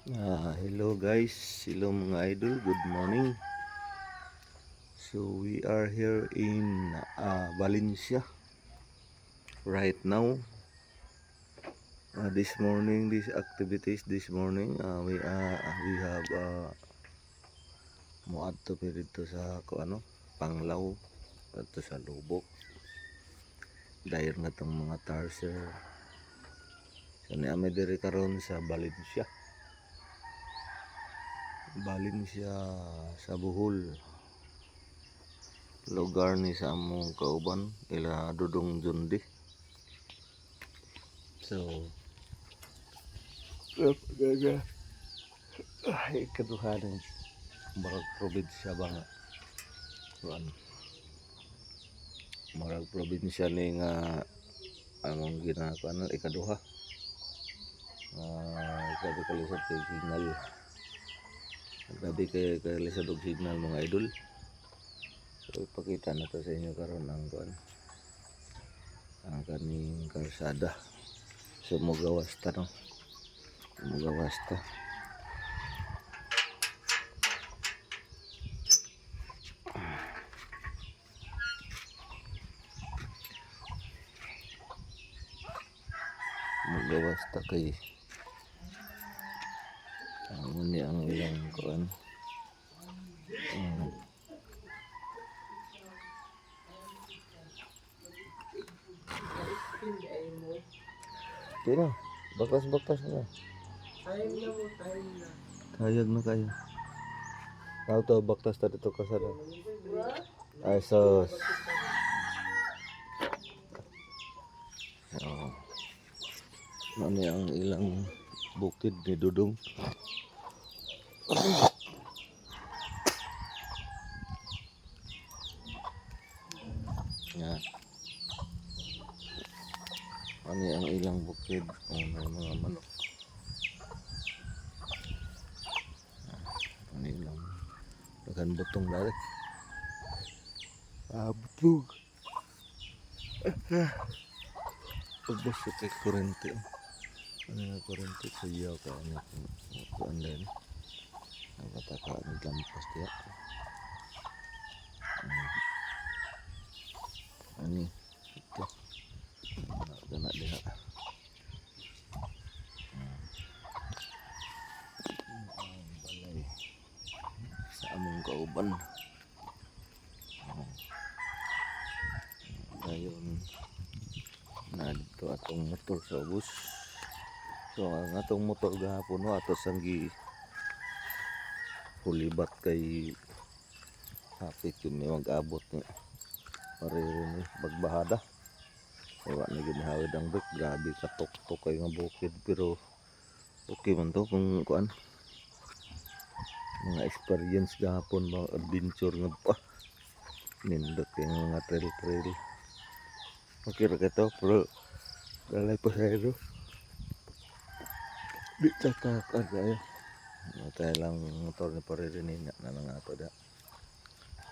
Hello guys, hello mga idol, good morning. So we are here in Valencia right now. This morning, these activities this morning, we have muadto pa dito sa Panglaw at sa Lubok. Dahil nga tong mga tarser. So niami diri karon sa Valencia sa Bohol. Lugar ni sa among kauban ila Dudong Jundi. So kaduhanan marag probinsya ba nga kuan marag probinsya ni nga among ginakanan ikaduha grabe kalisod kay signal, grabe kay kalisod og signal mga idol. So ipakita na to sa inyo karon ang kuan ang kaning kalsada sumugawasta no sumugawasta. Sumugawasta kay ang ilang kuan Kaya bakas-bakas na. Kayag na kayo. Kau to baktas tadi to kasada. Ay sos. Ano ang ilang bukid ni Dudong. Yan. Ano ang ilang bukid. May mga manok. Ano ilang nagan butong dari. Butong. Ubos kay kurente. Ano nga kurente sa iyo ka ano kuan din. Nakataka ni lampas dia. Ani ito. Gana diha. Balay sa among kauban. Dayon na dito atong motor sa ubos. So ang atong motor gahapon no ato sanggi pulibat kay hapit yun may mag-abot ni mariri ni bagbahada. Ewa na ginahawid ang brake, grabe katok-tok kay nga bukid pero okay man to kung kuan mga experience gahapon mga adventure nga pa nindot kay mga trail okay ra to pero dalay pasahero di tatak agay matay lang motor ni paririnig na lang ato da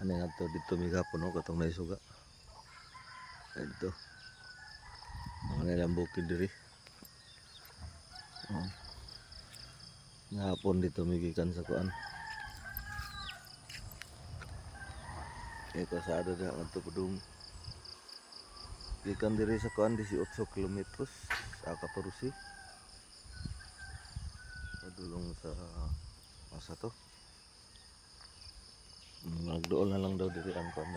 ano nga to dito migapon no katong naisuga dito mga nilang bukid diri ngapon dito migikan sa kuan kasada na ang tupudong gikan diri sa kuan 18 kilometros sa 14 padulong sa masa to nagdool na lang daw diri ang kuan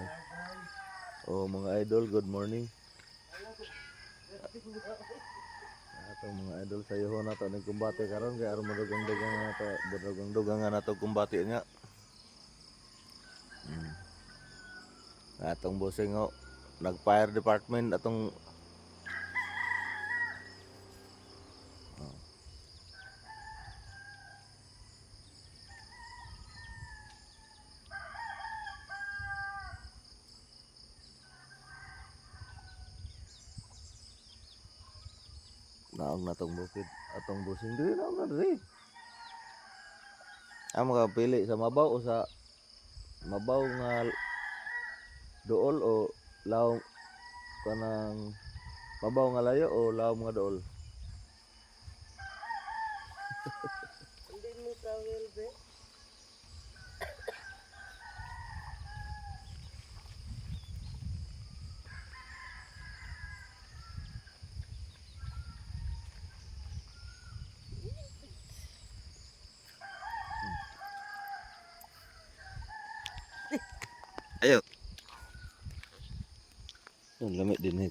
mga idol, good morning. Atong mga idol sa iyo na to nagkumbate karon kay aron madugang-dugang na to madugang-dugang na to kumbate nya. Atong bossing nag-fire department atong naong natong bukid atong bossing diri na diri. Ang makapili sa mabaw o sa mabaw nga dool o law kanang mabaw nga layo o law nga dool.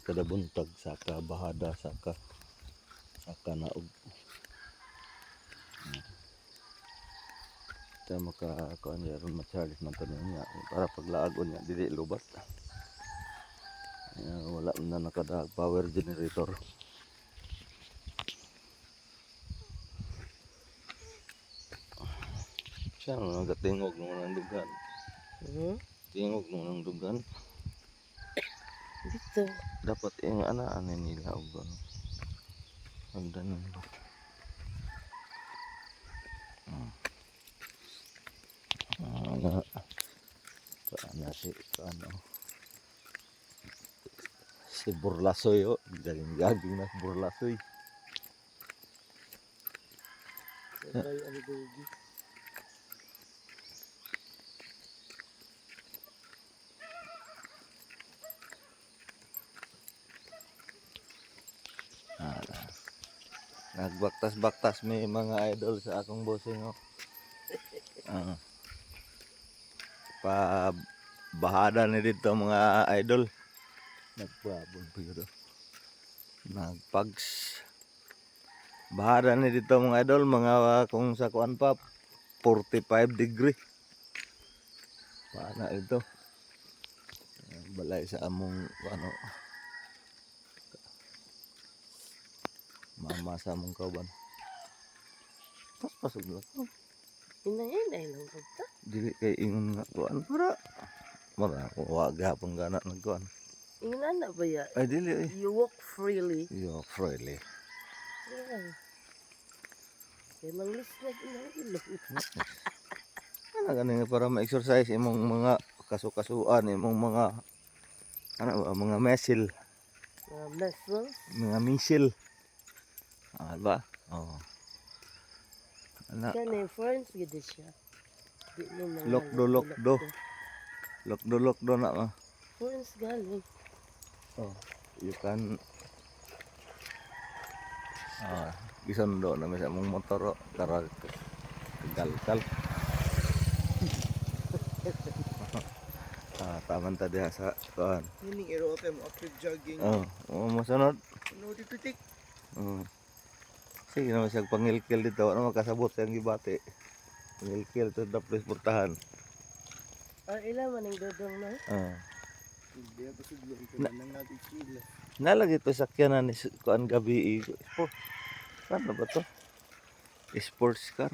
kada buntag saka bahada saka naog. Ita makakuan yaron ma-charge man tanon niya para paglaagon niya dili lubat. Wala na nakadag power generator. Siya nagatingog nung nang dugan. Tingog nung dugan. Dito. Dapat yung ana nila og ano. Hagdanan ba. Ana si ano. Si Burlasoy oh, gaging na Burlasoy. Sabay ang dugi. Nagbaktas-baktas may mga idol sa akong bossing oh. Pa bahada ni dito mga idol. Nagbabon pa yun. Nagpags. Bahada ni dito mga idol mga kung sa kuan pa 45 degree. Paana ito. Balay sa among ano mama sa among kauban. Pasok na ko. Inay lang ko ta. Dili kay ingon nga kuan para mara ko wa gapon gana nagkuan. Ingon na ba ya? Ay dili eh. You walk freely. Yo freely. Yeah. Kaya manglis na ilong. Ano ganing para ma-exercise imong mga kasu-kasuan imong mga ano ba, mga muscle, Muscles. mga misil. Ba? Oh. Ana Kani friends gid siya. Di mo na lokdo na ma. Friends galing. Oh, you can gisundo na sa mong motor para kagal-kal. Taman ta diha sa kuan. Meaning ero okay mo after jogging. Masunod. No dipitik. Sige naman siya pangilkil dito, ano makasabot siyang gibati. Pangilkil to the place portahan. Ilan man ang dodong na? Hindi ba siguro ito nang natin sila. Nalagi to sakyanan ni kuan gabi. Ano ba to? Sports car.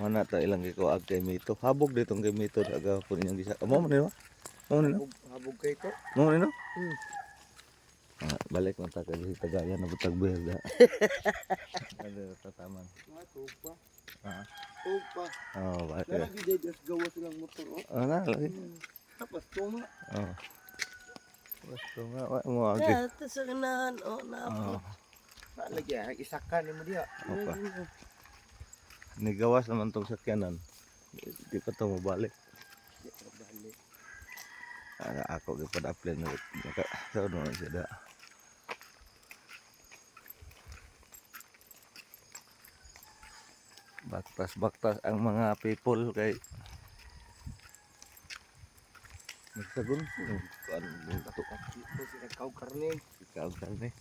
Mana ta ilang ko ag kay Mito. Habog ditong kay Mito aga po ninyong gisa. Mo man ni ba? Mo ni no? Habog kay ko. Mo ni no? Balik mo ta kay Tagayan na butag berda. Ada tataman. Tupa. Tupa. Balik. Lagi day just gawa silang motor. Na lagi. Tapos tunga. Basta nga mo agi. Ya, sa ganahan na. Lagi isakan mo diha. Nigawas naman tong sakyanan. Di pa to mabalik. Ako gipadaplen na sa ano na siya da. Baktas ang mga people kay nagsagun kuan kato Ito si ikaw karne.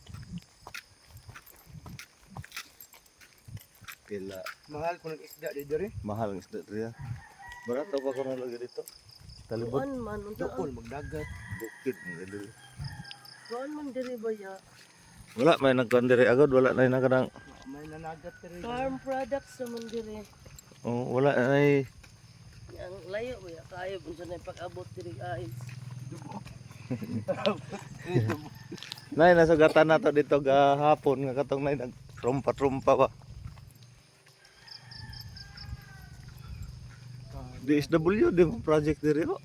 Pila Mahal ko ng isda di diri. mahal ang isda diri. Barato pa ko na lagi dito. Talibot Kuan man unsa Doon magdagat. bukid ng dili. kuan man diri ba ya? Wala may nagkuan diri agad wala na nakadang. May nanagat rin. Farm products naman diri. Wala ay Ang layo ba ya kaya unsa na pag-abot diri ay. nay nasugatan nato dito gahapon nga katong nay nagtrumpa-trumpa ba. DSWD mo project diri ho.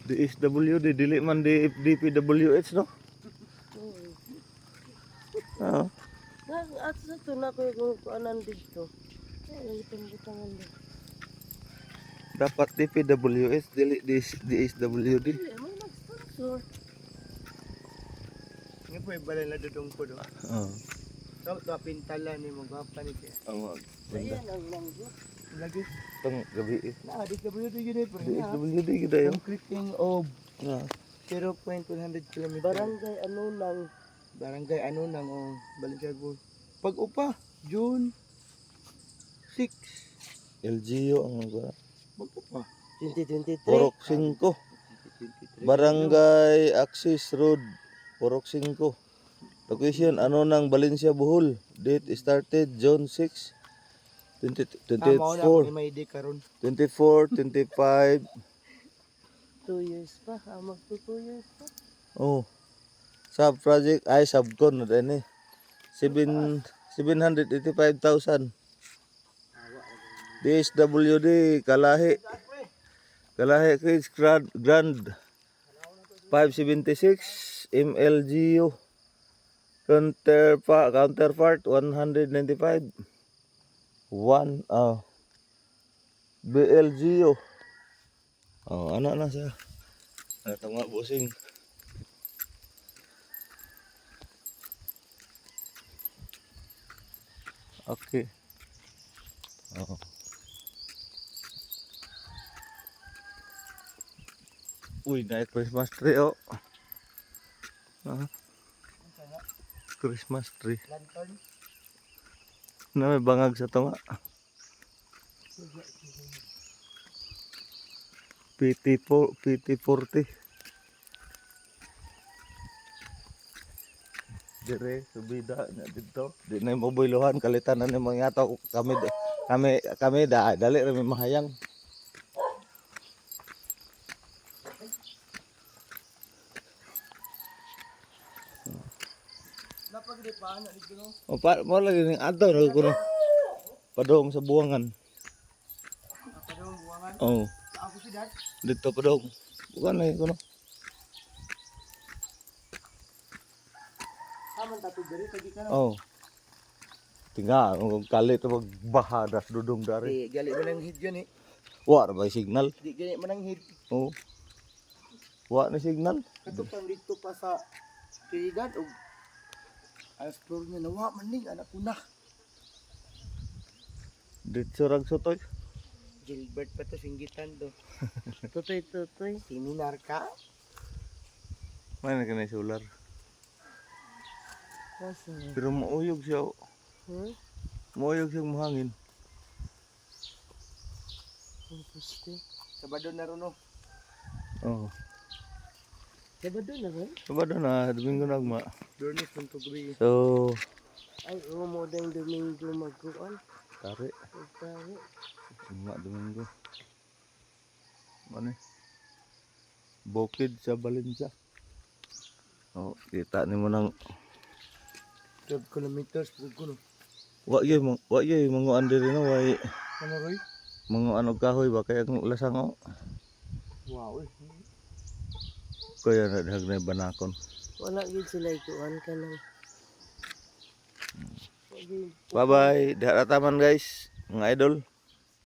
DSWD dili man DPWH no. At sa to na ko kung kuanan dito. Ay itong-butangan din. Dapat DPWH dili DSWD. Dili mo nag-sponsor. Nga po balay na dudong ko do. Oh. So, pintala ni mo gapa ni siya. Ang Ayan ang manggo. Lagi. Itong gabi eh. Na, DSWD yun eh. DSWD kita yun. Concreting of Ah. 0.100 km. Barangay ano nang Barangay ano nang Balinsagol. Pag-upa, June 6. LGU ang mga. Pag-upa. 2023. Purok 5. Barangay Axis Road. Purok 5. Location, ano nang Valencia, Bohol. Date started June 6. 24. 24, May ID karon. 24, 25. 2 years pa. Magto 2 years pa. Oh. Sub project ay subcon na din eh. 785,000. DSWD Kalahi. Kalahi Chris Grand 576 MLGU. Counterpart 195. BLGU. Oh, ano na siya? Ano tama busing? Okay. Oh. Uy, naik Christmas tree oh. Christmas tree. Lantern. Na may bangag sa tunga. PT40. Dire subida na dito. Di na mo boylohan kalitan na ni mga yato kami dali ra mi mahayang. Napagdi pa na dito no. O pa mo lagi ning adto na kuno. Padong sa buwangan. Padong buwangan. Oh, Sa ako si dad. dito padong. Bukan na kuno. Aman tato diri tagi ka. Oh. Tinga ang kali to magbaha das dudong dari. Di gali man ang hid yan eh. Wa ra may signal. Di gali man ang hid. Oh. Wa na signal. Katupang dito pa sa Trinidad o explore niya nawa man ning anak ko na. Dito rag sotoy. Gilbert pa to singgitan do. Tutoy. Seminar ka? May na kanay solar. Kasi. Pero mauyog siya. Oh. Mauyog siyang mahangin. Sabado na ron no. Oh. Sabado na rin? Sabado na, Domingo nagma. Dornis kung gabi. So, Ay, mo dang Domingo magkuan. tari. Pagtari. Domingo. Ano eh? Bukid sa Valencia. Oh, kita ni mo nang 12 kilometers po ko no. wa yay mga andiri na way Ano Roy? mga ano kahoy ba kaya ang lasang oh. Wow eh. Kaya na dahag na banakon. Wala gid sila ikuan ka lang. Bye bye. Diha taman guys, mga idol.